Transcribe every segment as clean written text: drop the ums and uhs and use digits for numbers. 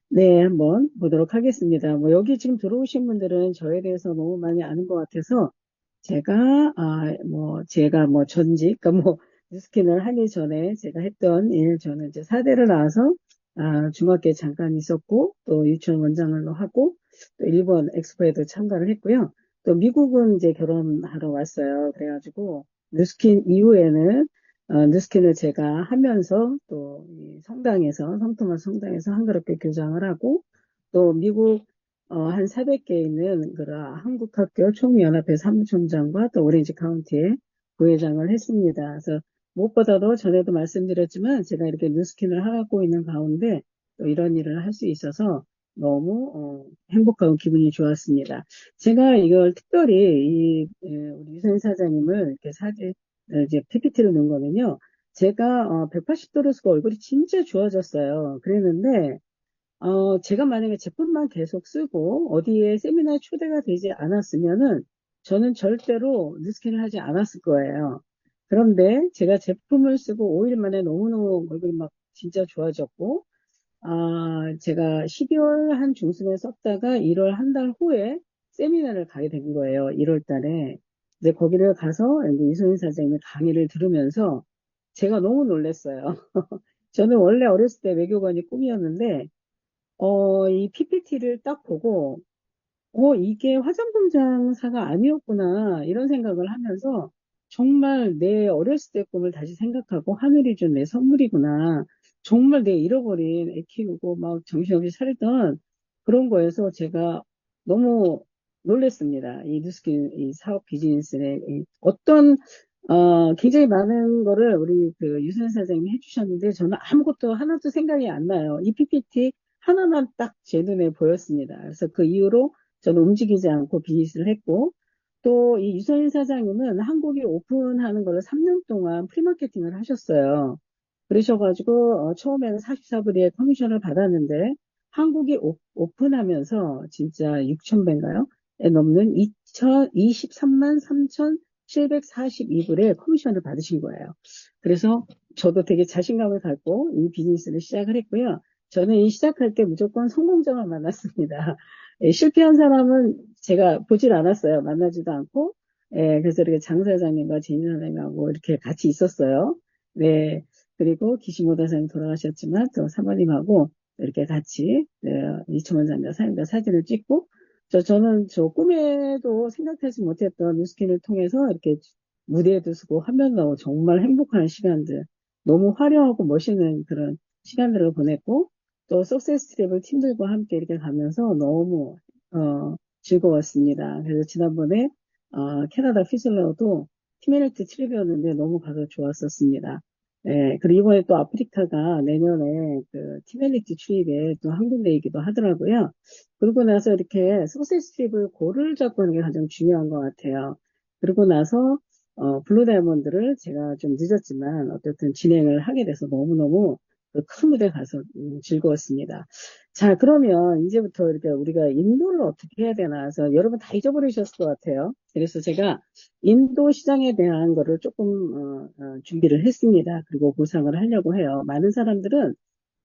네, 한번 보도록 하겠습니다. 뭐, 여기 지금 들어오신 분들은 저에 대해서 너무 많이 아는 것 같아서, 제가 뭐 전직, 그러니까 뭐, 뉴스킨을 하기 전에 제가 했던 일, 저는 이제 사대를 나와서, 중학교에 잠깐 있었고, 또 유치원 원장을 하고, 또 일본 엑스포에도 참가를 했고요. 또 미국은 이제 결혼하러 왔어요. 그래가지고, 뉴스킨 이후에는 뉴스킨을 제가 하면서 또이 성당에서, 성토마 성당에서 한그룹교 교장을 하고 또 미국 한 400개 있는 그런 한국학교 총연합회 사무총장과 또 오렌지 카운티의 부회장을 했습니다. 그래서 무엇보다도 전에도 말씀드렸지만 제가 이렇게 뉴스킨을 하고 있는 가운데 또 이런 일을 할 수 있어서 너무 행복하고 기분이 좋았습니다. 제가 이걸 특별히 우리 유선 사장님을 이렇게 이제 PPT를 넣은 거는요. 제가 180도로서 얼굴이 진짜 좋아졌어요. 그랬는데 제가 만약에 제품만 계속 쓰고 어디에 세미나에 초대가 되지 않았으면은 저는 절대로 뉴스캔을 하지 않았을 거예요. 그런데 제가 제품을 쓰고 5일 만에 너무너무 얼굴이 막 진짜 좋아졌고 제가 12월 한 중순에 썼다가 1월 한 달 후에 세미나를 가게 된 거예요. 1월 달에. 이제 거기를 가서 이제 이소연 사장님의 강의를 들으면서 제가 너무 놀랐어요. 저는 원래 어렸을 때 외교관이 꿈이었는데, 이 PPT를 딱 보고, 이게 화장품 장사가 아니었구나, 이런 생각을 하면서 정말 내 어렸을 때 꿈을 다시 생각하고 하늘이 준 내 선물이구나. 정말 내 잃어버린 애 키우고 막 정신없이 살던 그런 거에서 제가 너무 놀랬습니다. 이 뉴스킨, 이 사업 비즈니스의 굉장히 많은 거를 우리 그 유선 사장님이 해주셨는데 저는 아무것도 하나도 생각이 안 나요. 이 PPT 하나만 딱 제 눈에 보였습니다. 그래서 그 이후로 저는 움직이지 않고 비즈니스를 했고, 또 이 유서인 사장님은 한국이 오픈하는 걸 3년 동안 프리마케팅을 하셨어요. 그러셔가지고, 처음에는 44불의 커미션을 받았는데, 한국이 오픈하면서 진짜 6,000배인가요? 에 넘는 23만 3,742불의 커미션을 받으신 거예요. 그래서 저도 되게 자신감을 갖고 이 비즈니스를 시작을 했고요. 저는 이 시작할 때 무조건 성공자만 만났습니다. 실패한 사람은 제가 보질 않았어요. 만나지도 않고. 그래서 이렇게 장 사장님과 제니 사장님하고 이렇게 같이 있었어요. 네. 그리고 기시모다 사장님 돌아가셨지만 또 사모님하고 이렇게 같이 이초만 장자 사장님과 사진을 찍고 저는 저 꿈에도 생각하지 못했던 뉴스킨을 통해서 이렇게 무대에도 서고 화면 나오고 정말 행복한 시간들, 너무 화려하고 멋있는 그런 시간들을 보냈고 또 석세스 트래블 팀들과 함께 이렇게 가면서 너무 즐거웠습니다. 그래서 지난번에 캐나다 휘슬러도 티메리트 트립이었는데 너무 가서 좋았었습니다. 그리고 이번에 또 아프리카가 내년에 그 티메리트 트립에 또 한국 내이기도 하더라고요. 그러고 나서 이렇게 석세스 트립을 고를 잡고 하는 게 가장 중요한 것 같아요. 그러고 나서 블루 다이아몬드를 제가 좀 늦었지만 어쨌든 진행을 하게 돼서 너무너무 그큰 무대 가서 즐거웠습니다. 자, 그러면 이제부터 이렇게 우리가 인도를 어떻게 해야 되나 해서 여러분 다 잊어버리셨을 것 같아요. 그래서 제가 인도 시장에 대한 거를 조금 준비를 했습니다. 그리고 구상을 하려고 해요. 많은 사람들은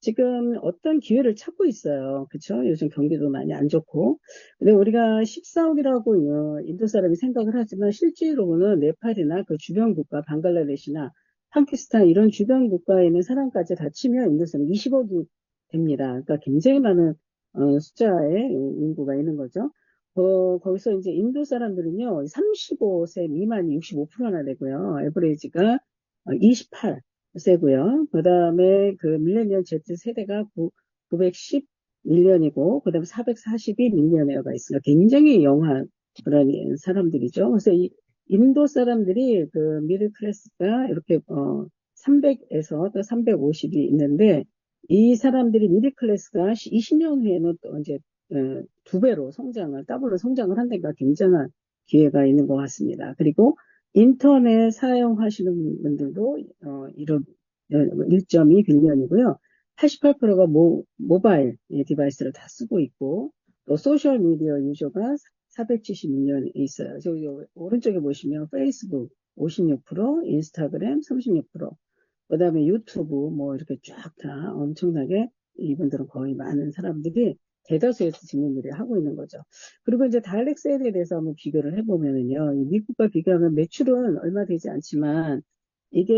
지금 어떤 기회를 찾고 있어요. 그쵸? 요즘 경기도 많이 안 좋고. 근데 우리가 14억이라고 인도 사람이 생각을 하지만 실제로는 네팔이나 그 주변 국가, 방글라데시나 파키스탄 이런 주변 국가에 있는 사람까지 다 치면 인도 사람 20억이 됩니다. 그러니까 굉장히 많은 숫자의 인구가 있는 거죠. 거기서 이제 인도 사람들은요, 35세 미만이 65%나 되고요. 에버리지가 28세고요. 그 다음에 그 밀레니얼 Z 세대가 910 밀리언이고, 그 다음에 442 밀리언웨어가 있어요. 굉장히 영한 그런 사람들이죠. 그래서 이 인도 사람들이 그 미들 클래스가 이렇게 300에서 또 350이 있는데 이 사람들이 미들 클래스가 20년 후에는 또 이제 두 배로 성장을 더블로 성장을 한다니까 굉장한 기회가 있는 것 같습니다. 그리고 인터넷 사용하시는 분들도 1.2 빌리언이고요. 88%가 모바일 디바이스를 다 쓰고 있고 또 소셜 미디어 유저가 470밀리언이 있어요. 저기 오른쪽에 보시면 페이스북 56%, 인스타그램 36%, 그다음에 유튜브 뭐 이렇게 쫙 다 엄청나게 이분들은 거의 많은 사람들이 대다수에서 직무유를 하고 있는 거죠. 그리고 이제 다이렉트 세일에 대해서 한번 비교를 해보면은요, 미국과 비교하면 매출은 얼마 되지 않지만 이게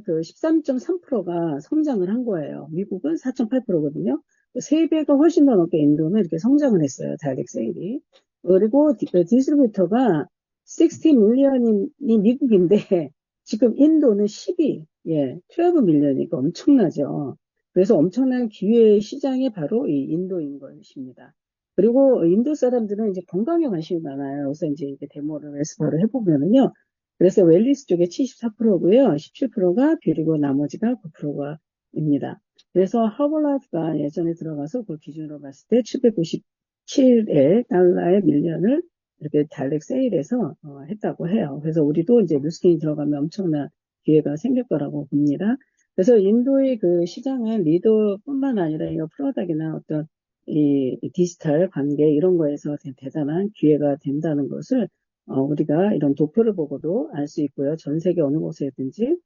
그 13.3%가 성장을 한 거예요. 미국은 4.8%거든요. 3배가 훨씬 더 넘게 인도는 이렇게 성장을 했어요. 다이렉트 세일이. 그리고 디스트리뷰터가 60 밀리언이 미국인데 지금 인도는 12, 12 밀리언이니까 엄청나죠. 그래서 엄청난 기회 시장이 바로 이 인도인 것입니다. 그리고 인도 사람들은 이제 건강에 관심이 많아요. 그래서 이제 데모를 에스파를 해보면은요. 그래서 웰리스 쪽에 74%고요. 17%가 뷰리고 나머지가 9%가 입니다. 그래서 허벌라이프가 예전에 들어가서 그 기준으로 봤을 때 797의 달러의 밀리언을 이렇게 다이렉트 세일해서 했다고 해요. 그래서 우리도 이제 뉴스킨이 들어가면 엄청난 기회가 생길 거라고 봅니다. 그래서 인도의 그 시장은 리더뿐만 아니라 이 프로덕트나 어떤 이 디지털 관계 이런 거에서 대단한 기회가 된다는 것을 우리가 이런 도표를 보고도 알 수 있고요. 전 세계 어느 곳에든지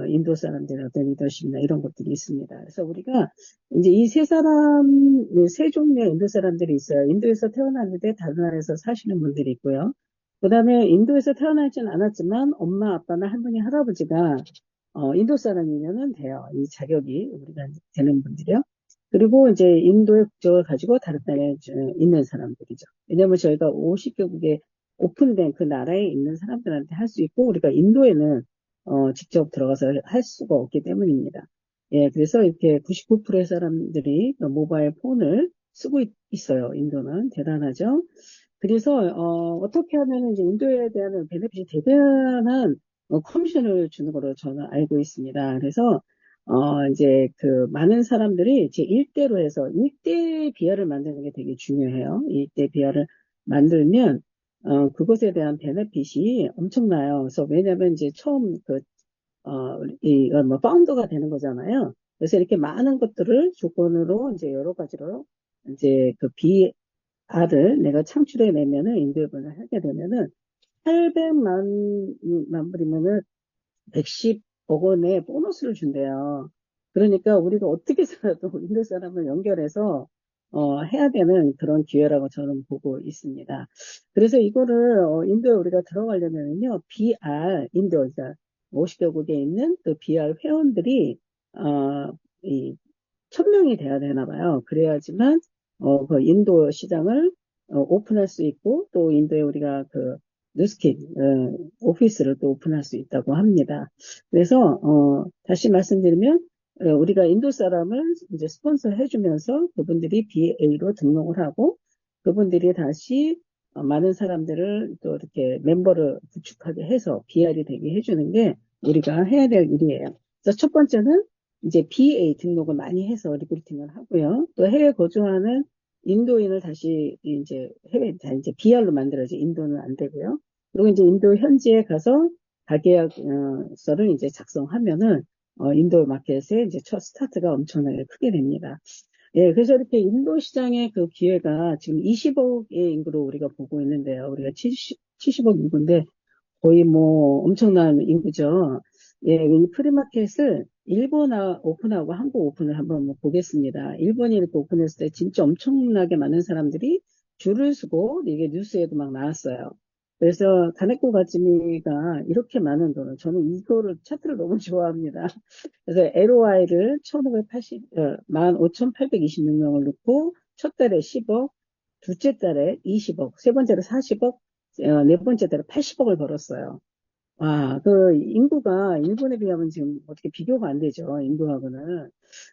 인도 사람들의 어떤 리더십이나 이런 것들이 있습니다. 그래서 우리가 이제 이 세 사람, 세 종류의 인도 사람들이 있어요. 인도에서 태어났는데 다른 나라에서 사시는 분들이 있고요. 그 다음에 인도에서 태어나지는 않았지만 엄마, 아빠나 할머니, 할아버지가 인도 사람이면은 돼요. 이 자격이 우리가 되는 분들이요. 그리고 이제 인도의 국적을 가지고 다른 나라에 있는 사람들이죠. 왜냐하면 저희가 50개국에 오픈된 그 나라에 있는 사람들한테 할 수 있고 우리가 인도에는 직접 들어가서 할 수가 없기 때문입니다. 예, 그래서 이렇게 99%의 사람들이 모바일 폰을 쓰고 있어요. 인도는 대단하죠. 그래서 어떻게 하면 이제 인도에 대한 베네핏이 대단한 커미션을 주는 걸로 저는 알고 있습니다. 그래서 이제 그 많은 사람들이 제 1대로 해서 1대 비아를 만드는 게 되게 중요해요. 1대 비아를 만들면 그것에 대한 베네핏이 엄청나요. 그래서 왜냐면 이제 처음 이건 뭐 파운더가 되는 거잖아요. 그래서 이렇게 많은 것들을 조건으로 이제 여러 가지로 이제 그 비아를 내가 창출해 내면은 인도에번을 하게 되면은 800만 불이면은 110억 원의 보너스를 준대요. 그러니까 우리가 어떻게 해서라도 인도 사람을 연결해서 해야 되는 그런 기회라고 저는 보고 있습니다. 그래서 이거를 인도에 우리가 들어가려면요, BR 인도 그러니까 50개국에 있는 그 BR 회원들이 이 1000명이 돼야 되나 봐요. 그래야지만 그 인도 시장을 오픈할 수 있고 또 인도에 우리가 그 뉴스킨 오피스를 또 오픈할 수 있다고 합니다. 그래서 다시 말씀드리면 우리가 인도 사람을 이제 스폰서 해주면서 그분들이 BA로 등록을 하고 그분들이 다시 많은 사람들을 또 이렇게 멤버를 구축하게 해서 BR이 되게 해주는 게 우리가 해야 될 일이에요. 그래서 첫 번째는 이제 BA 등록을 많이 해서 리크루팅을 하고요. 또 해외 거주하는 인도인을 다시 이제 이제 BR로 만들어야지 인도는 안 되고요. 그리고 이제 인도 현지에 가서 가계약서를 이제 작성하면은 인도 마켓에 이제 첫 스타트가 엄청나게 크게 됩니다. 예, 그래서 이렇게 인도 시장의 그 기회가 지금 20억의 인구로 우리가 보고 있는데요. 우리가 70억 인구인데 거의 뭐 엄청난 인구죠. 예, 이 프리마켓을 일본 오픈하고 한국 오픈을 한번 보겠습니다. 일본이 이렇게 오픈했을 때 진짜 엄청나게 많은 사람들이 줄을 서고 이게 뉴스에도 막 나왔어요. 그래서 가네코 가츠미가 이렇게 많은 돈을 저는 이거를 차트를 너무 좋아합니다. 그래서 LOI를 15,826명을 넣고 첫 달에 10억, 둘째 달에 20억, 세 번째로 40억, 네 번째 달에 80억을 벌었어요. 와, 그 인구가 일본에 비하면 지금 어떻게 비교가 안 되죠. 인구하고는.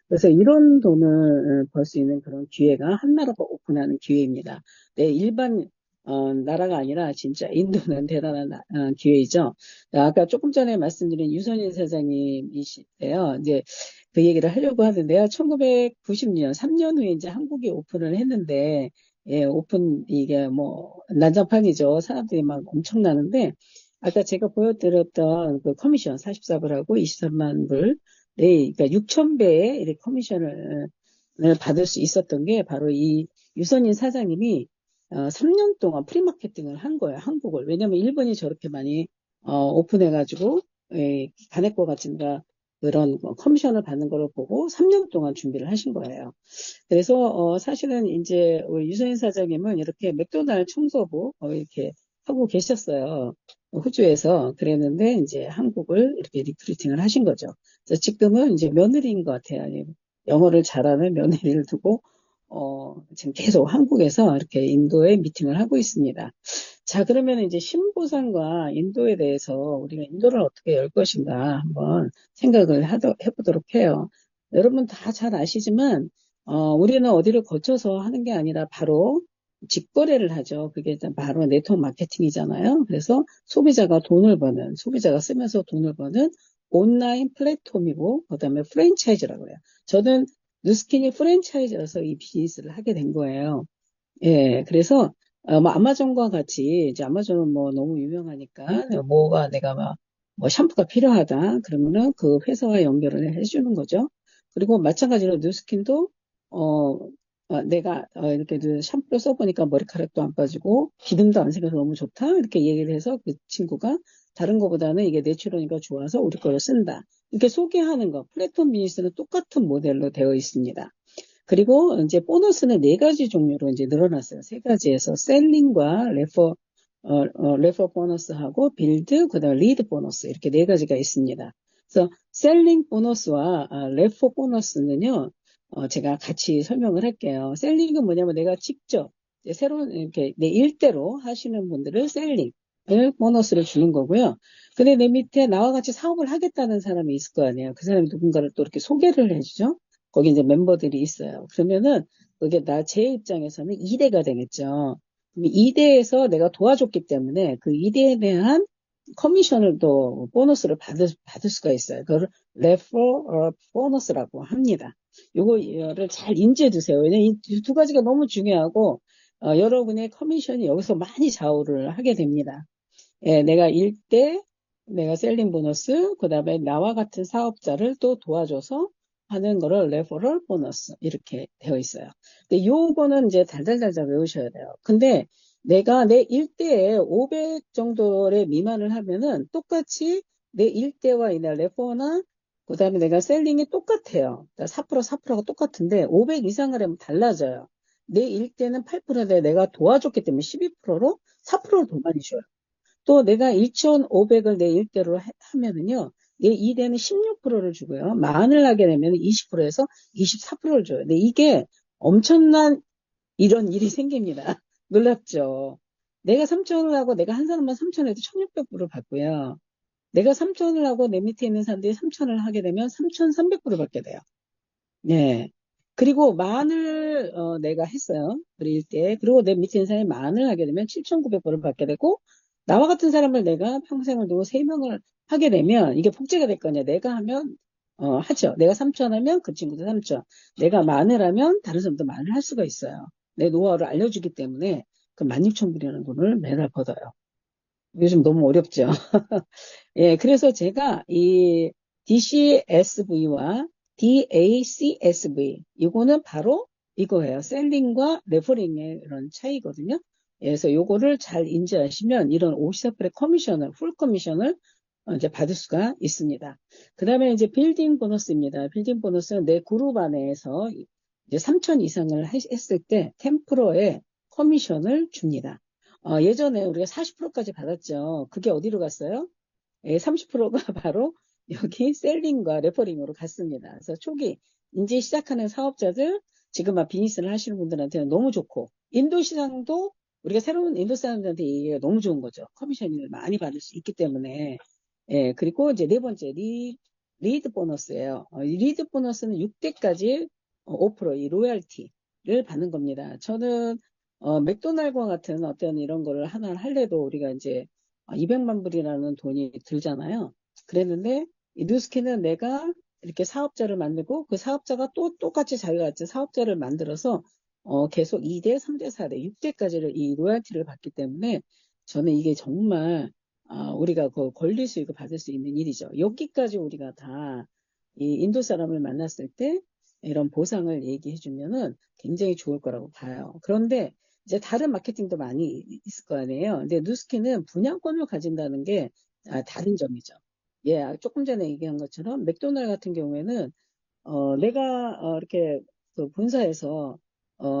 그래서 이런 돈을 벌 수 있는 그런 기회가 한 나라가 오픈하는 기회입니다. 네, 일반 나라가 아니라 진짜 인도는 대단한 기회이죠. 아까 조금 전에 말씀드린 유선인 사장님이신데요. 이제 그 얘기를 하려고 하는데요. 1990년, 3년 후에 이제 한국이 오픈을 했는데, 예, 오픈 이게 뭐 난장판이죠. 사람들이 막 엄청나는데 아까 제가 보여드렸던 그 커미션 44불하고 23만 불, 네, 그러니까 6,000배의 이렇게 커미션을 받을 수 있었던 게 바로 이 유선인 사장님이 3년 동안 프리마케팅을 한 거예요, 한국을. 왜냐면 일본이 저렇게 많이 오픈해가지고 가네코 같은가 그런 커미션을 받는 걸 보고 3년 동안 준비를 하신 거예요. 그래서 사실은 이제 우리 유소연 사장님은 이렇게 맥도날드 청소부 이렇게 하고 계셨어요. 호주에서 그랬는데 이제 한국을 이렇게 리크루팅을 하신 거죠. 그래서 지금은 이제 며느리인 것 같아요. 영어를 잘하는 며느리를 두고 지금 계속 한국에서 이렇게 인도에 미팅을 하고 있습니다. 자, 그러면 이제 신보상과 인도에 대해서 우리가 인도를 어떻게 열 것인가 한번 생각을 해보도록 해요. 여러분 다 잘 아시지만 우리는 어디를 거쳐서 하는 게 아니라 바로 직거래를 하죠. 그게 바로 네트워크 마케팅이잖아요. 그래서 소비자가 돈을 버는, 소비자가 쓰면서 돈을 버는 온라인 플랫폼이고, 그 다음에 프랜차이즈라고 해요. 저는 누스킨이 프랜차이즈여서 이 비즈니스를 하게 된 거예요. 예, 그래서, 뭐, 아마존과 같이, 이제 아마존은 뭐 너무 유명하니까, 뭐가 내가 뭐 샴푸가 필요하다. 그러면은 그 회사와 연결을 해주는 거죠. 그리고 마찬가지로 뉴스킨도, 어, 내가 이렇게 샴푸를 써보니까 머리카락도 안 빠지고, 기름도 안 생겨서 너무 좋다. 이렇게 얘기를 해서 그 친구가 다른 거보다는 이게 내추럴이니까 좋아서 우리 거를 쓴다. 이렇게 소개하는 거, 플랫폼 비즈니스는 똑같은 모델로 되어 있습니다. 그리고 이제 보너스는 네 가지 종류로 이제 늘어났어요. 세 가지에서 셀링과 레퍼 보너스하고 빌드, 그다음 리드 보너스 이렇게 네 가지가 있습니다. 그래서 셀링 보너스와 레퍼 보너스는요, 제가 같이 설명을 할게요. 셀링은 뭐냐면 내가 직접 이제 새로운 이렇게 내 일대로 하시는 분들을 셀링 보너스를 주는 거고요. 근데 내 밑에 나와 같이 사업을 하겠다는 사람이 있을 거 아니에요. 그 사람이 누군가를 또 이렇게 소개를 해주죠. 거기 이제 멤버들이 있어요. 그러면은 그게 제 입장에서는 2대가 되겠죠. 2대에서 내가 도와줬기 때문에 그 2대에 대한 커미션을 또 보너스를 받을 수가 있어요. 그걸 레퍼 보너스라고 합니다. 요거를 잘 인지해 두세요. 왜냐면 이 두 가지가 너무 중요하고 여러분의 커미션이 여기서 많이 좌우를 하게 됩니다. 예, 내가 1대, 내가 셀링 보너스, 그 다음에 나와 같은 사업자를 또 도와줘서 하는 거를 레퍼럴 보너스 이렇게 되어 있어요. 근데 요거는 이제 달달달달 외우셔야 돼요. 근데 내가 내 1대에 500 정도의 미만을 하면은 똑같이 내 1대와 이 레퍼나 그 다음에 내가 셀링이 똑같아요. 4%, 4%가 똑같은데 500 이상을 하면 달라져요. 내 1대는 8%인데 내가 도와줬기 때문에 12%로 4%를 더 많이 줘요. 또 내가 2,500을 내 일대로 하면은요, 내 2대는 16%를 주고요. 만을 하게 되면 20%에서 24%를 줘요. 근데 이게 엄청난 이런 일이 생깁니다. 놀랍죠? 내가 3,000을 하고 내가 한 사람만 3,000 해도 1,600불을 받고요. 내가 3,000을 하고 내 밑에 있는 사람들이 3,000을 하게 되면 3,300불을 받게 돼요. 네. 그리고 만을 내가 했어요. 그릴 때. 그리고 내 밑에 있는 사람이 만을 하게 되면 7,900불을 받게 되고 나와 같은 사람을 내가 평생을 두고 3명을 하게 되면 이게 복제가 될 거냐. 내가 하면 하죠. 내가 3천 하면 그 친구도 3천. 내가 만을 하면 다른 사람도 만을 할 수가 있어요. 내 노하우를 알려주기 때문에 그 16,000불이라는 돈을 매달 받아요. 요즘 너무 어렵죠. 예, 그래서 제가 이 DCSV와 DACSV, 이거는 바로 이거예요. 셀링과 레퍼링의 이런 차이거든요. 예, 그래서 요거를 잘 인지하시면 이런 54%의 커미션을, 풀 커미션을 이제 받을 수가 있습니다. 그 다음에 이제 빌딩 보너스입니다. 빌딩 보너스는 내 그룹 안에서 이제 3천 이상을 했을 때 10%의 커미션을 줍니다. 예전에 우리가 40%까지 받았죠. 그게 어디로 갔어요? 예, 30%가 바로 여기 셀링과 레퍼링으로 갔습니다. 그래서 초기 이제 시작하는 사업자들, 지금 비즈니스를 하시는 분들한테는 너무 좋고, 인도 시장도 우리가 새로운 인도 사람들한테 이게 너무 좋은 거죠. 커미션을 많이 받을 수 있기 때문에. 예, 그리고 이제 네 번째, 리드 보너스예요. 이 리드 보너스는 6대까지 5%, 이 로열티를 받는 겁니다. 저는 맥도날드와 같은 어떤 이런 거를 하나 할래도 우리가 이제 200만 불이라는 돈이 들잖아요. 그랬는데 이 뉴스킨은 내가 이렇게 사업자를 만들고 그 사업자가 또 똑같이 자기가 같이 사업자를 만들어서 계속 2대, 3대, 4대, 6대까지를 이 로열티를 받기 때문에 저는 이게 정말 우리가 그 권리 수익을 받을 수 있는 일이죠. 여기까지 우리가 다 이 인도 사람을 만났을 때 이런 보상을 얘기해 주면은 굉장히 좋을 거라고 봐요. 그런데 이제 다른 마케팅도 많이 있을 거 아니에요. 근데 누스키는 분양권을 가진다는 게 다른 점이죠. 예, 조금 전에 얘기한 것처럼 맥도날드 같은 경우에는 내가 이렇게 그 본사에서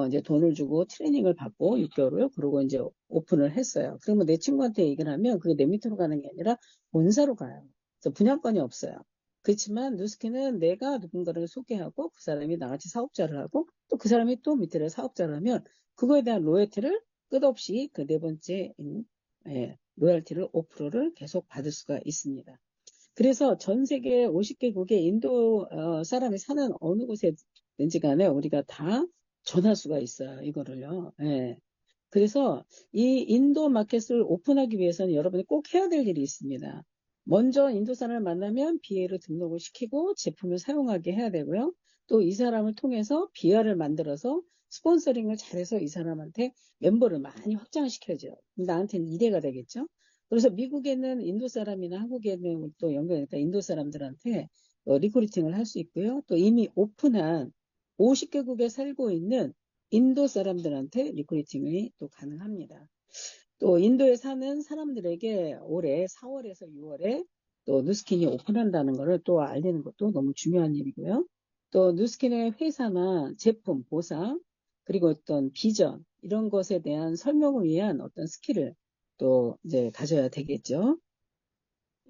이제 돈을 주고 트레이닝을 받고 6개월을 그러고 이제 오픈을 했어요. 그러면 내 친구한테 얘기를 하면 그게 내 밑으로 가는 게 아니라 본사로 가요. 그래서 분양권이 없어요. 그렇지만 누스키는 내가 누군가를 소개하고 그 사람이 나같이 사업자를 하고 또 그 사람이 또 밑으로 사업자를 하면 그거에 대한 로열티를 끝없이 그 네 번째 예, 로열티를 5%를 계속 받을 수가 있습니다. 그래서 전 세계 50개국의 인도 사람이 사는 어느 곳에든지 간에 우리가 다 전할 수가 있어요. 이거를요. 예. 그래서 이 인도 마켓을 오픈하기 위해서는 여러분이 꼭 해야 될 일이 있습니다. 먼저 인도 사람을 만나면 BA로 등록을 시키고 제품을 사용하게 해야 되고요. 또 이 사람을 통해서 BR을 만들어서 스폰서링을 잘해서 이 사람한테 멤버를 많이 확장시켜줘요. 나한테는 이대가 되겠죠. 그래서 미국에는 인도 사람이나 한국에는 또 연결되니까 인도 사람들한테 리크루팅을 할 수 있고요. 또 이미 오픈한 50개국에 살고 있는 인도 사람들한테 리크루팅이 또 가능합니다. 또 인도에 사는 사람들에게 올해 4월에서 6월에 또 누스킨이 오픈한다는 것을 또 알리는 것도 너무 중요한 일이고요. 또 누스킨의 회사나 제품, 보상, 그리고 어떤 비전, 이런 것에 대한 설명을 위한 어떤 스킬을 또 이제 가져야 되겠죠.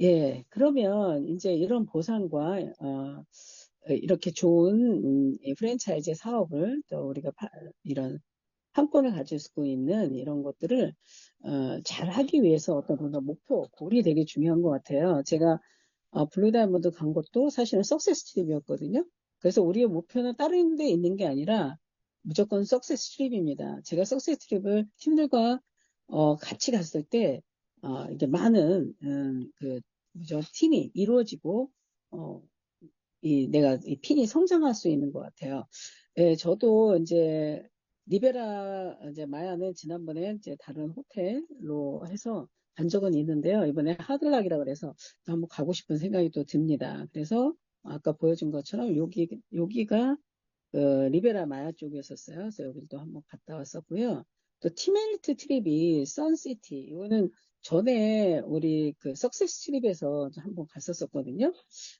예, 그러면 이제 이런 보상과, 이렇게 좋은, 이 프랜차이즈 사업을 또 우리가 이런 판권을 가질 수 있는 이런 것들을 잘 하기 위해서 어떤 그런 목표, 골이 되게 중요한 것 같아요. 제가 블루 다이아몬드 간 것도 사실은 석세스 트립이었거든요. 그래서 우리의 목표는 다른 데 있는 게 아니라 무조건 석세스 트립입니다. 제가 석세스 트립을 팀들과 같이 갔을 때 이게 많은 그 뭐죠 팀이 이루어지고 어, 내가 이 핀이 성장할 수 있는 것 같아요. 예, 저도 이제 리베라 이제 마야는 지난번에 이제 다른 호텔로 해서 간 적은 있는데요. 이번에 하들락이라 그래서 또 한번 가고 싶은 생각이 또 듭니다. 그래서 아까 보여준 것처럼 여기가 그 리베라 마야 쪽이었었어요. 그래서 여기를 또 한번 갔다 왔었고요. 또 티멜리트 트립이 선시티 이거는 전에 우리 그 석세스 트립에서 한번 갔었었거든요.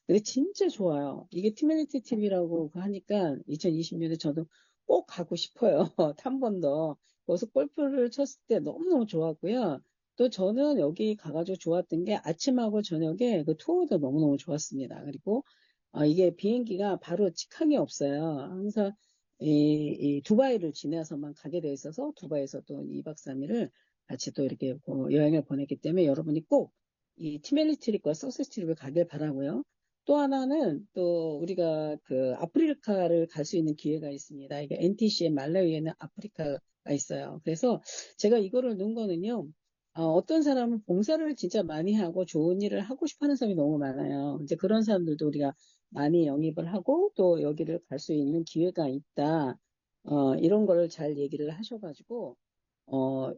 근데 진짜 좋아요. 이게 티멜리티 트립이라고 하니까 2020년에 저도 꼭 가고 싶어요. 한 번 더. 거기서 골프를 쳤을 때 너무너무 좋았고요. 또 저는 여기 가가지고 좋았던 게 아침하고 저녁에 그 투어도 너무너무 좋았습니다. 그리고 이게 비행기가 바로 직항이 없어요. 항상 이 두바이를 지나서만 가게 돼 있어서 두바이에서 또 2박 3일을 같이 또 이렇게 여행을 보냈기 때문에 여러분이 꼭 이 티멜리 트립과 석세스 트립을 가길 바라고요. 또 하나는 또 우리가 그 아프리카를 갈 수 있는 기회가 있습니다. 이게 NTC의 말라위에는 아프리카가 있어요. 그래서 제가 이거를 넣은 거는요. 어떤 사람은 봉사를 진짜 많이 하고 좋은 일을 하고 싶어 하는 사람이 너무 많아요. 이제 그런 사람들도 우리가 많이 영입을 하고 또 여기를 갈 수 있는 기회가 있다. 이런 거를 잘 얘기를 하셔가지고,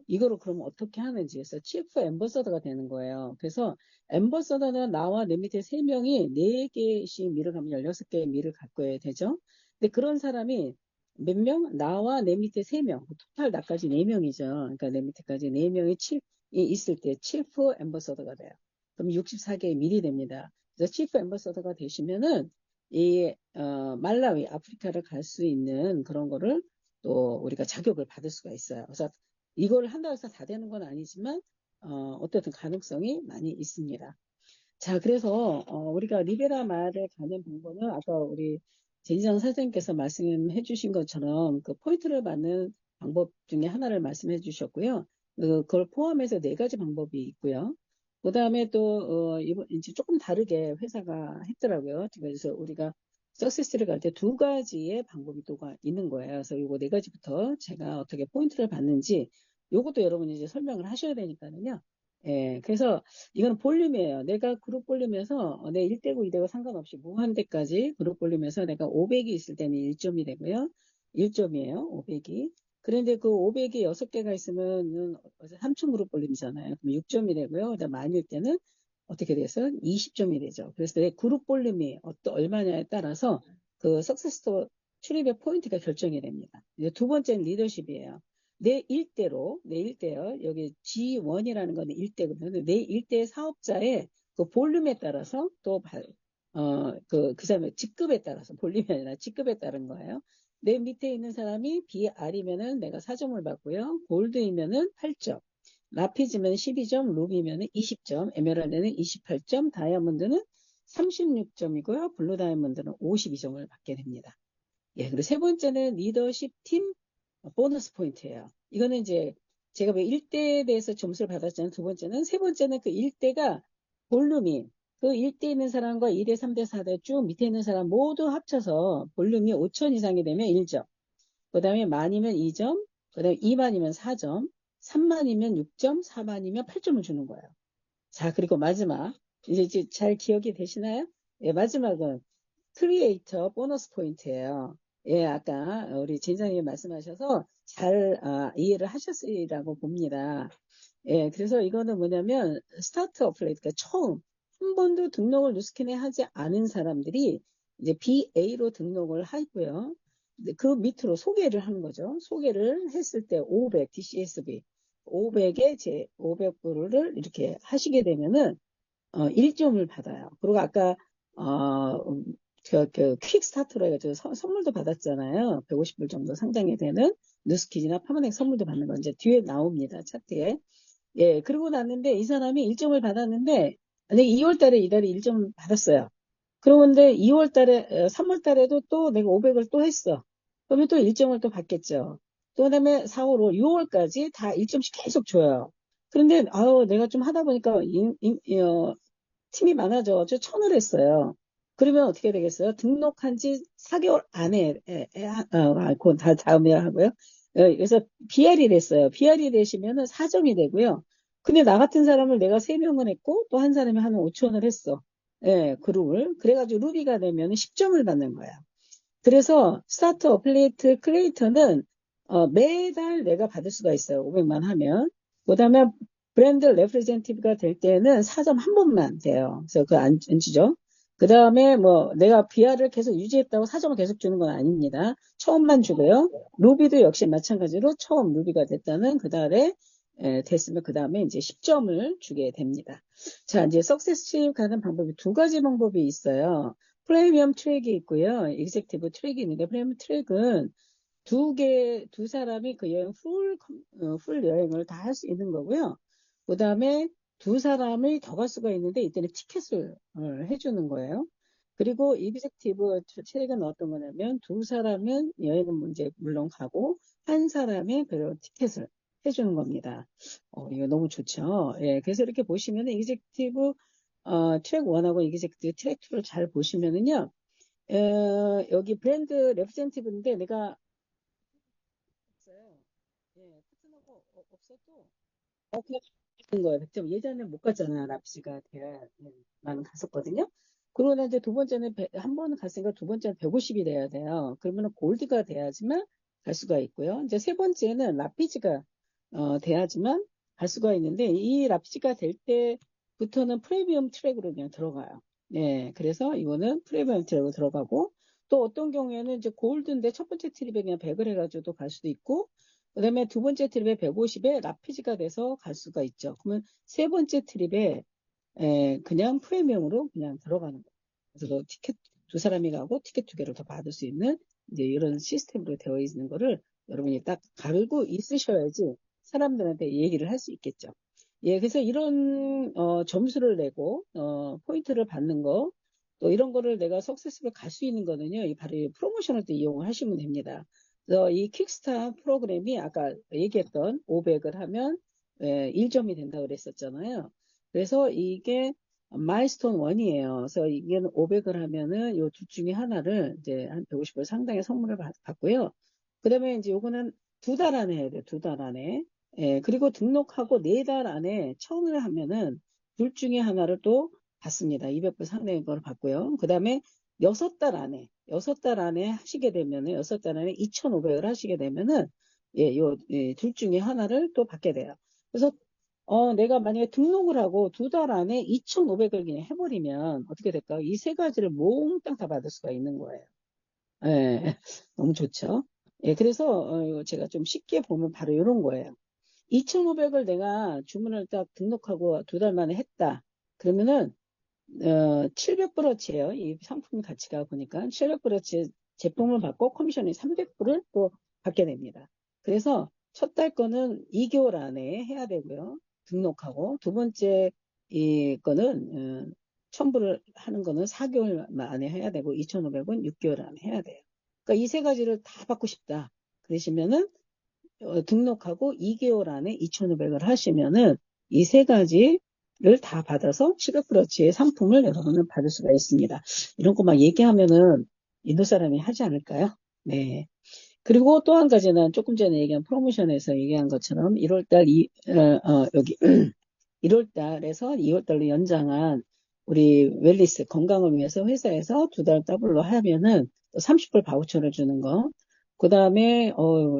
이거를 그러면 어떻게 하는지 해서 치프 엠버서더가 되는 거예요. 그래서 엠버서더는 나와 내 밑에 3명이 4개씩 밀을 가면 16개의 밀을 갖고 해야 되죠. 근데 그런 사람이 몇 명? 나와 내 밑에 3명. 토탈 나까지 4명이죠. 그러니까 내 밑에까지 4명이 있을 때 치프 엠버서더가 돼요. 그럼 64개의 밀이 됩니다. 그래서 치프 엠버서더가 되시면은 말라위, 아프리카를 갈 수 있는 그런 거를 또 우리가 자격을 받을 수가 있어요. 그래서 이걸 한다고 해서 다 되는 건 아니지만, 어떻든 가능성이 많이 있습니다. 자, 그래서, 우리가 리베라 마을에 가는 방법은 아까 우리 제지장 선생님께서 말씀해 주신 것처럼 그 포인트를 받는 방법 중에 하나를 말씀해 주셨고요. 그걸 포함해서 4가지 방법이 있고요. 그 다음에 또, 이제 조금 다르게 회사가 했더라고요. 그래서 우리가 석세스를 갈 때 2가지의 방법이 또 있는 거예요. 그래서 이거 4가지부터 제가 어떻게 포인트를 받는지 요것도 여러분이 이제 설명을 하셔야 되니까는요. 예, 그래서 이거는 볼륨이에요. 내가 그룹 볼륨에서 내 1대고 2대고 상관없이 무한대까지 그룹 볼륨에서 내가 500이 있을 때는 1점이 되고요. 1점이에요. 500이. 그런데 그 500이 6개가 있으면 3층 그룹 볼륨이잖아요. 그럼 6점이 되고요. 그다음 만일 때는 어떻게 돼서 20점이 되죠. 그래서 내 그룹 볼륨이 얼마냐에 따라서 그 석세스토 출입의 포인트가 결정이 됩니다. 이제 두 번째는 리더십이에요. 내 일대요. 여기 G1이라는 거는 일대거든요. 내 일대 사업자의 그 볼륨에 따라서 또 그 다음에 직급에 따라서 볼륨이 아니라 직급에 따른 거예요. 내 밑에 있는 사람이 BR이면은 내가 4점을 받고요. 골드이면은 8점. 라피즈면 12점, 루비면은 20점, 에메랄드는 28점, 다이아몬드는 36점이고요. 블루 다이아몬드는 52점을 받게 됩니다. 예, 그리고 세 번째는 리더십 팀 보너스 포인트예요. 이거는 이제 제가 왜 1대에 대해서 점수를 받았잖아요. 두 번째는, 세 번째는 그 1대가 볼륨이 그 1대 있는 사람과 2대, 3대, 4대 쭉 밑에 있는 사람 모두 합쳐서 볼륨이 5천 이상이 되면 1점. 그 다음에 만이면 2점, 그 다음에 2만이면 4점, 3만이면 6점, 4만이면 8점을 주는 거예요. 자, 그리고 마지막. 이제 잘 기억이 되시나요? 예, 마지막은 크리에이터 보너스 포인트예요. 예, 아까 우리 진장님 말씀하셔서 잘 이해를 하셨으리라고 봅니다. 예, 그래서 이거는 뭐냐면 스타트 어플레이트, 그러니까 처음 한 번도 등록을 누스캔에 하지 않은 사람들이 이제 BA로 등록을 하고요. 그 밑으로 소개를 하는 거죠. 소개를 했을 때 500 DCSB 500에 제 500불을 이렇게 하시게 되면은 1점을 받아요. 그리고 아까 퀵스타트로 해가지고 선물도 받았잖아요. 150불 정도 상당히 되는 뉴스키즈나 파마넥 선물도 받는 건 이제 뒤에 나옵니다. 차트에. 예, 그러고 났는데 이 사람이 1점을 받았는데 만약에 2월 달에 이달에 1점 받았어요. 그런데 2월 달에 3월 달에도 또 내가 500을 또 했어. 그러면 또 1점을 또 받겠죠. 또 그다음에 4월, 5월, 6월까지 다 1점씩 계속 줘요. 그런데 아우 내가 좀 하다 보니까 팀이 많아져. 저 1000을 했어요. 그러면 어떻게 되겠어요? 등록한 지 4개월 안에, 그건 다 다음에 하고요. 그래서 BR이 됐어요. BR이 되시면은 4점이 되고요. 근데 나 같은 사람을 내가 3명을 했고, 또 한 사람이 한 5천을 했어. 예, 그룹을. 그래가지고 루비가 되면 10점을 받는 거야. 그래서 스타트 어플리에이트 크리에이터는 매달 내가 받을 수가 있어요. 500만 하면. 그다음에 브랜드 레프레젠티브가 될 때는 4점 한 번만 돼요. 그래서 그거 안 주죠. 그다음에 뭐 내가 BR을 계속 유지했다고 4점을 계속 주는 건 아닙니다. 처음만 주고요. 루비도 역시 마찬가지로 처음 루비가 됐다는 그달에 됐으면 그다음에 이제 10점을 주게 됩니다. 자, 이제 석세스 가는 방법이 두 가지 방법이 있어요. 프리미엄 트랙이 있고요. 익젝티브 트랙이 있는데 프리미엄 트랙은 두 사람이 그 여행 풀 여행을 다 할 수 있는 거고요. 그 다음에 두 사람이 더 갈 수가 있는데 이때는 티켓을 해주는 거예요. 그리고 익젝티브 트랙은 어떤 거냐면 두 사람은 여행은 이제 물론 가고 한 사람의 그 티켓을 해주는 겁니다. 이거 너무 좋죠. 예, 그래서 이렇게 보시면 익젝티브 트랙 1하고 익젝티브 트랙 2를 잘 보시면은요. 여기 브랜드 레프레젠티브인데 내가 없어요. 예, 파트너가 없어도 그냥 가는 거예요. 100점. 예전에 못 갔잖아. 납치가 돼야 나는 갔었거든요. 그러고 이제 두 번째는 한 번은 갔으니까 두 번째는 150이 돼야 돼요. 그러면 골드가 돼야지만 갈 수가 있고요. 이제 세 번째는 라피즈가 돼야지만 갈 수가 있는데 이 라피즈가 될 때부터는 프리미엄 트랙으로 그냥 들어가요. 네, 그래서 이거는 프리미엄 트랙으로 들어가고 또 어떤 경우에는 이제 골드인데 첫 번째 트립에 그냥 100을 해가지고 또 갈 수도 있고 그다음에 두 번째 트립에 150에 라피즈가 돼서 갈 수가 있죠. 그러면 세 번째 트립에 그냥 프리미엄으로 그냥 들어가는 거예요. 그래서 그 티켓 두 사람이 가고 티켓 두 개를 더 받을 수 있는 이제 이런 시스템으로 되어 있는 거를 여러분이 딱 알고 있으셔야지 사람들한테 얘기를 할 수 있겠죠. 예, 그래서 이런 점수를 내고 포인트를 받는 거 또 이런 거를 내가 석세스로 갈 수 있는 거는요. 이 바로 이 프로모션을 또 이용을 하시면 됩니다. 그래서 이 퀵스타 프로그램이 아까 얘기했던 500을 하면 1점이 된다고 그랬었잖아요. 그래서 이게 마일스톤 1이에요. 그래서 이게 500을 하면은 요 둘 중에 하나를 이제 한 150불 상당의 선물을 받고요. 그 다음에 이제 요거는 2달 안에 해야 돼요. 2달 안에. 예, 그리고 등록하고 4달 안에 청을 하면은 둘 중에 하나를 또 받습니다. 200불 상당의 걸 받고요. 그 다음에 6달 안에 하시게 되면은, 6달 안에 2,500을 하시게 되면은, 예, 둘 중에 하나를 또 받게 돼요. 그래서, 내가 만약에 등록을 하고 2달 안에 2,500을 그냥 해버리면 어떻게 될까요? 이 세 가지를 몽땅 다 받을 수가 있는 거예요. 예, 너무 좋죠? 예, 그래서, 제가 좀 쉽게 보면 바로 이런 거예요. 2,500을 내가 주문을 딱 등록하고 2달 만에 했다. 그러면은 700브러치예요. 이 상품 가치가 보니까 700브러치 제품을 받고 커미션이 300불을 또 받게 됩니다. 그래서 첫 달 거는 2개월 안에 해야 되고요. 등록하고 두 번째 이 거는 1000불을 하는 거는 4개월 안에 해야 되고 2,500은 6개월 안에 해야 돼요. 그러니까 이 세 가지를 다 받고 싶다. 그러시면은 등록하고 2개월 안에 2,500을 하시면은 이 세 가지를 다 받아서 700브러치의 상품을 여러분은 받을 수가 있습니다. 이런 거 막 얘기하면은 인도 사람이 하지 않을까요? 네. 그리고 또 한 가지는 조금 전에 얘기한 프로모션에서 얘기한 것처럼 1월달 여기 1월달에서 2월달로 연장한 우리 웰리스 건강을 위해서 회사에서 2달 더블로 하면은 또 30불 바우처를 주는 거. 그 다음에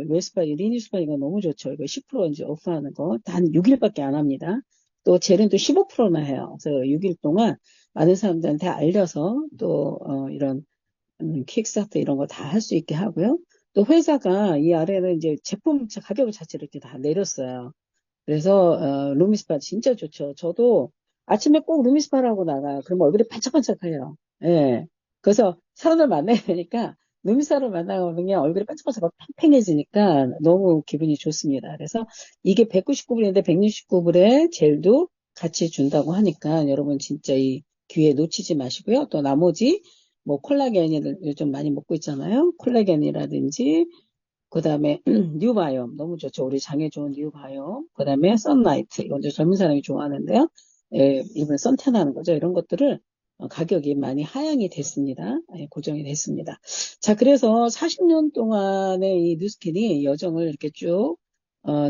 웰스파 리니스파 이거 너무 좋죠. 이거 10% 이제 오프하는 거. 단 6일밖에 안 합니다. 또 젤은 또 15%나 해요. 그래서 6일 동안 많은 사람들한테 알려서 또 이런 킥스타트 이런 거 다 할 수 있게 하고요. 또 회사가 이 아래는 이제 제품 가격 자체를 이렇게 다 내렸어요. 그래서 루미스파 진짜 좋죠. 저도 아침에 꼭 루미스파라고 나가요. 그럼 얼굴이 반짝반짝해요. 예. 그래서 사람들 만나야 되니까 루미스파를 만나고 그냥 얼굴이 반짝반짝 팽팽해지니까 너무 기분이 좋습니다. 그래서 이게 199불인데 169불에 젤도 같이 준다고 하니까 여러분 진짜 이 기회 놓치지 마시고요. 또 나머지 뭐 콜라겐을 요즘 많이 먹고 있잖아요. 콜라겐이라든지 그 다음에 뉴바이옴 너무 좋죠. 우리 장에 좋은 뉴바이옴. 그 다음에 선라이트 이건 이제 젊은 사람이 좋아하는데요. 예, 이번 선탠하는 거죠. 이런 것들을 가격이 많이 하향이 됐습니다. 예, 고정이 됐습니다. 자, 그래서 40년 동안의 이 누스킨이 여정을 이렇게 쭉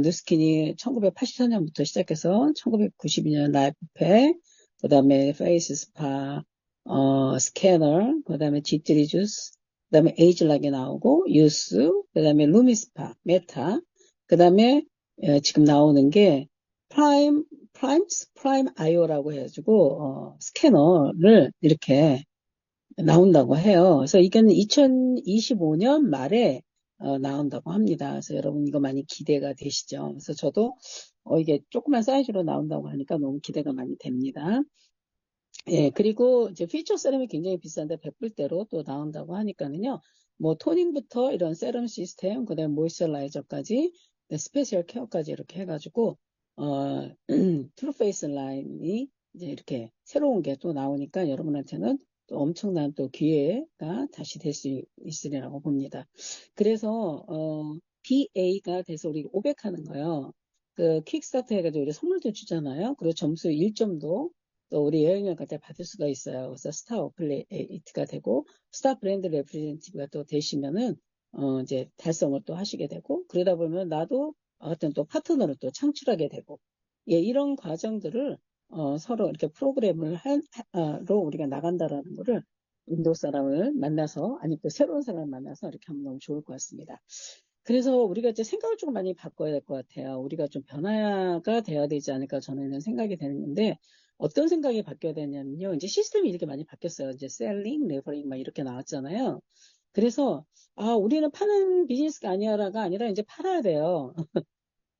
누스킨이 1984년부터 시작해서 1992년 라이프팩, 그 다음에 페이스 스파, 스캐너, 그 다음에 G3 주스, 그 다음에 에이즐락이 나오고, 유스, 그 다음에 루미스파, 메타, 그 다음에 지금 나오는 게 프라임 아이오라고 해가지고, 스캐너를 이렇게 나온다고 해요. 그래서 이게는 2025년 말에 나온다고 합니다. 그래서 여러분 이거 많이 기대가 되시죠? 그래서 저도 이게 조그만 사이즈로 나온다고 하니까 너무 기대가 많이 됩니다. 예, 그리고 이제 피처 세럼이 굉장히 비싼데 100불대로 또 나온다고 하니까는요. 뭐 토닝부터 이런 세럼 시스템, 그다음에 모이스처라이저까지, 스페셜 케어까지 이렇게 해가지고 트루페이스 라인이 이제 이렇게 새로운 게 또 나오니까 여러분한테는 또 엄청난 또 기회가 다시 될 수 있으리라고 봅니다. 그래서 BA가 돼서 우리 500 하는 거요. 그 킥스타트 해가지고 우리 선물도 주잖아요. 그리고 점수 1점도 또 우리 여행을 갈 때 받을 수가 있어요. 그래서 스타 어플레이트가 되고 스타 브랜드 레프레젠티브가 또 되시면은 이제 달성을 또 하시게 되고 그러다 보면 나도 어떤 또 파트너를 또 창출하게 되고 예, 이런 과정들을 서로 이렇게 프로그램을 로 우리가 나간다라는 거를 인도 사람을 만나서 아니 또 새로운 사람을 만나서 이렇게 하면 너무 좋을 것 같습니다. 그래서 우리가 이제 생각을 좀 많이 바꿔야 될 것 같아요. 우리가 좀 변화가 돼야 되지 않을까 저는 생각이 되는데 어떤 생각이 바뀌어야 되냐면요. 이제 시스템이 이렇게 많이 바뀌었어요. 이제 셀링, 레버링 막 이렇게 나왔잖아요. 그래서 우리는 파는 비즈니스가 아니라가 아니라 이제 팔아야 돼요.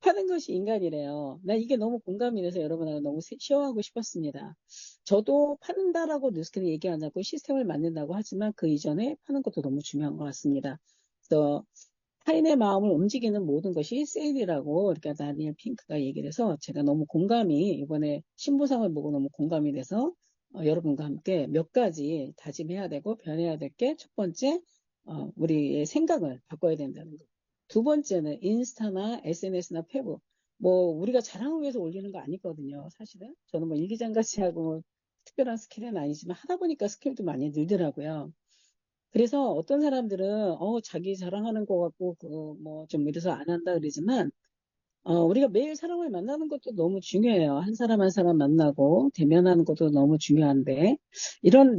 파는 것이 인간이래요. 나 이게 너무 공감이 돼서 여러분하고 너무 시어하고 싶었습니다. 저도 파는다라고 뉴스키는 얘기 안 하고 시스템을 만든다고 하지만 그 이전에 파는 것도 너무 중요한 것 같습니다. 그래서 타인의 마음을 움직이는 모든 것이 세일이라고 이렇게 다니엘 핑크가 얘기를 해서 제가 너무 공감이 이번에 신부상을 보고 너무 공감이 돼서 여러분과 함께 몇 가지 다짐해야 되고 변해야 될 게 첫 번째 우리의 생각을 바꿔야 된다는 거. 두 번째는 인스타나 SNS나 페북 뭐 우리가 자랑을 위해서 올리는 거 아니거든요. 사실은 저는 뭐 일기장같이 하고 뭐 특별한 스킬은 아니지만 하다 보니까 스킬도 많이 늘더라고요. 그래서 어떤 사람들은 자기 자랑하는 것 같고 뭐 좀 이래서 안 한다 그러지만 우리가 매일 사람을 만나는 것도 너무 중요해요. 한 사람 한 사람 만나고 대면하는 것도 너무 중요한데 이런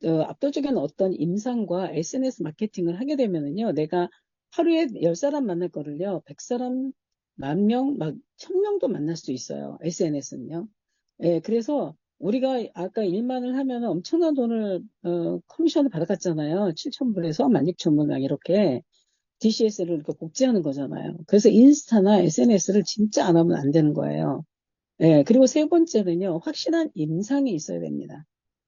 압도적인 어떤 임상과 SNS 마케팅을 하게 되면은요. 내가 하루에 10사람 만날 거를요. 100사람, 10,000명, 막 1,000명도 만날 수 있어요. SNS는요. 예, 그래서 우리가 아까 1만을 하면 엄청난 돈을 커미션을 받아갔잖아요. 7,000불에서 16,000불 막 이렇게 DCS를 이렇게 복제하는 거잖아요. 그래서 인스타나 SNS를 진짜 안 하면 안 되는 거예요. 예, 그리고 세 번째는요, 확실한 임상이 있어야 됩니다.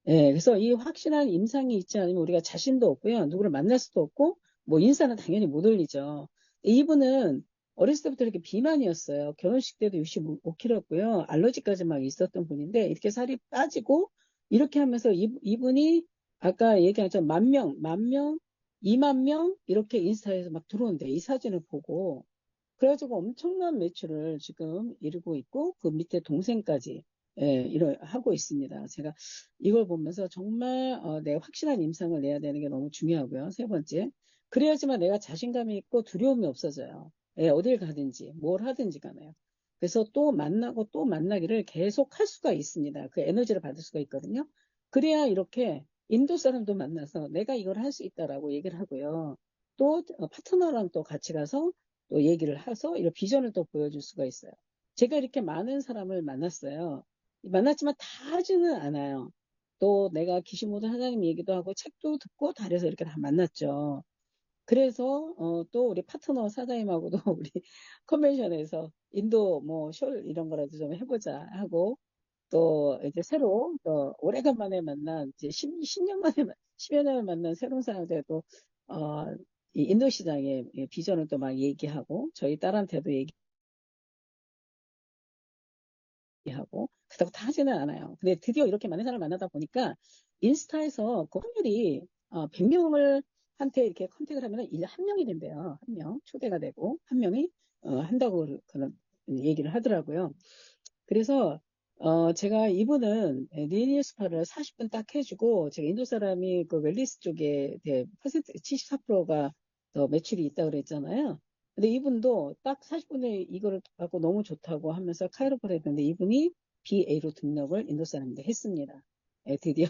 예, 그래서 이 확실한 임상이 있지 않으면 우리가 자신도 없고요. 누구를 만날 수도 없고, 뭐 인사는 당연히 못 올리죠. 이분은 어렸을 때부터 이렇게 비만이었어요. 결혼식 때도 65kg였고요. 알러지까지 막 있었던 분인데, 이렇게 살이 빠지고, 이렇게 하면서 이분이 아까 얘기한 저 만 명, 2만 명, 이렇게 인스타에서 막 들어오는데, 이 사진을 보고, 그래가지고 엄청난 매출을 지금 이루고 있고, 그 밑에 동생까지, 예, 하고 있습니다. 제가 이걸 보면서 정말, 내 확실한 임상을 내야 되는 게 너무 중요하고요. 세 번째. 그래야지만 내가 자신감이 있고 두려움이 없어져요. 예, 어딜 가든지, 뭘 하든지 간에요. 그래서 또 만나고 또 만나기를 계속 할 수가 있습니다. 그 에너지를 받을 수가 있거든요. 그래야 이렇게 인도 사람도 만나서 내가 이걸 할 수 있다라고 얘기를 하고요. 또 파트너랑 또 같이 가서 또 얘기를 해서 이런 비전을 또 보여줄 수가 있어요. 제가 이렇게 많은 사람을 만났어요. 만났지만 다 하지는 않아요. 또 내가 귀신모드 하나님 얘기도 하고 책도 듣고 다해서 이렇게 다 만났죠. 그래서 또 우리 파트너 사장님하고도 우리 컨벤션에서 인도 뭐 쇼 이런 거라도 좀 해보자 하고 또 이제 새로 또 오래간만에 만난 이제 10년 만에 10여 년을 만난 새로운 사람들도 어, 이 인도 시장의 비전을 또 막 얘기하고 저희 딸한테도 얘기하고 그렇다고 다 하지는 않아요. 근데 드디어 이렇게 많은 사람을 만나다 보니까 인스타에서 그 확률이 100명을 한테 이렇게 컨택을 하면 한 명이 된대요. 한 명 초대가 되고 한 명이 한다고 그런 얘기를 하더라고요. 그래서 제가 이분은 리니스파를 40분 딱 해주고 제가 인도 사람이 그 웰리스 쪽에 퍼센트 74%가 더 매출이 있다고 그랬잖아요. 근데 이분도 딱 40분에 이거를 갖고 너무 좋다고 하면서 카이로프를 했는데 이분이 BA로 등록을 인도 사람인데 했습니다. 예, 드디어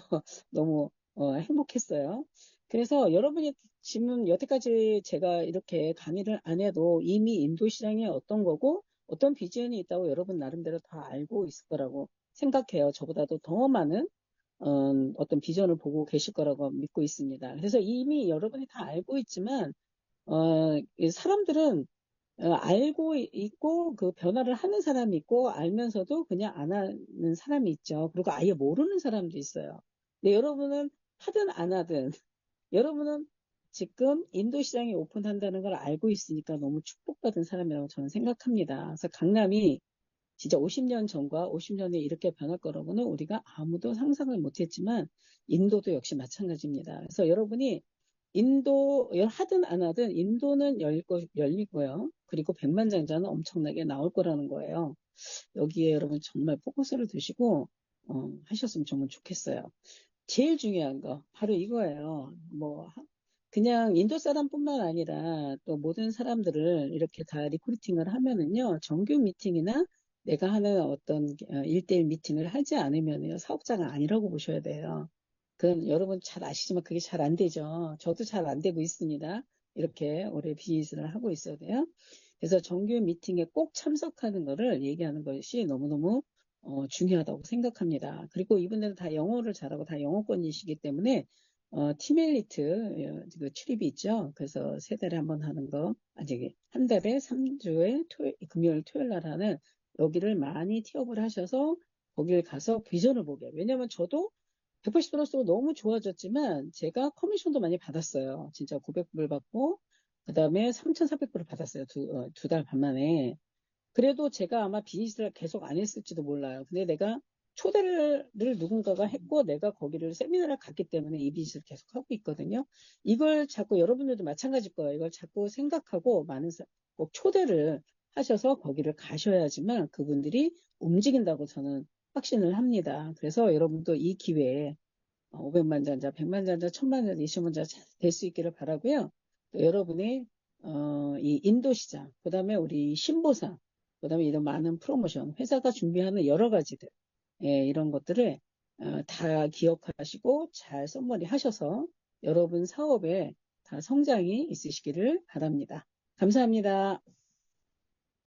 너무 행복했어요. 그래서 여러분이 지금 여태까지 제가 이렇게 강의를 안 해도 이미 인도 시장이 어떤 거고 어떤 비전이 있다고 여러분 나름대로 다 알고 있을 거라고 생각해요. 저보다도 더 많은 어떤 비전을 보고 계실 거라고 믿고 있습니다. 그래서 이미 여러분이 다 알고 있지만 이 사람들은 알고 있고 그 변화를 하는 사람이 있고 알면서도 그냥 안 하는 사람이 있죠. 그리고 아예 모르는 사람도 있어요. 근데 여러분은 하든 안 하든 여러분은 지금 인도 시장이 오픈한다는 걸 알고 있으니까 너무 축복받은 사람이라고 저는 생각합니다. 그래서 강남이 진짜 50년 전과 50년 후에 이렇게 변할 거라고는 우리가 아무도 상상을 못했지만 인도도 역시 마찬가지입니다. 그래서 여러분이 인도 하든 안 하든 인도는 열리고요. 그리고 백만장자는 엄청나게 나올 거라는 거예요. 여기에 여러분 정말 포커스를 두시고 하셨으면 정말 좋겠어요. 제일 중요한 거 바로 이거예요. 뭐 그냥 인도 사람뿐만 아니라 또 모든 사람들을 이렇게 다 리크루팅을 하면은요. 정규 미팅이나 내가 하는 어떤 1대1 미팅을 하지 않으면요. 사업자가 아니라고 보셔야 돼요. 그건 여러분 잘 아시지만 그게 잘 안 되죠. 저도 잘 안 되고 있습니다. 이렇게 오래 비즈니스를 하고 있어야 돼요. 그래서 정규 미팅에 꼭 참석하는 거를 얘기하는 것이 너무너무 중요하다고 생각합니다. 그리고 이분들은 다 영어를 잘하고 다 영어권이시기 때문에 티메리트 그 출입이 있죠. 그래서 세 달에 한 번 하는 거, 아직 한 달에 3주에 금요일, 토요일 날 하는 여기를 많이 티업을 하셔서 거길 가서 비전을 보게. 왜냐면 저도 180% 쓰고 너무 좋아졌지만 제가 커미션도 많이 받았어요. 진짜 900불 받고 그다음에 3,400불을 받았어요. 두 달 반 만에. 그래도 제가 아마 비즈니스를 계속 안 했을지도 몰라요. 근데 내가 초대를 누군가가 했고 내가 거기를 세미나를 갔기 때문에 이 비즈니스를 계속 하고 있거든요. 이걸 자꾸 여러분들도 마찬가지일 거예요. 이걸 자꾸 생각하고 꼭 초대를 하셔서 거기를 가셔야지만 그분들이 움직인다고 저는 확신을 합니다. 그래서 여러분도 이 기회에 500만 잔자, 100만 잔자, 1000만 잔자, 20만 잔자 될 수 있기를 바라고요. 또 여러분의 이 인도 시장, 그다음에 우리 신보상, 그다음에 이런 많은 프로모션, 회사가 준비하는 여러 가지들, 예, 이런 것들을 다 기억하시고 잘 썸머리 하셔서 여러분 사업에 다 성장이 있으시기를 바랍니다. 감사합니다.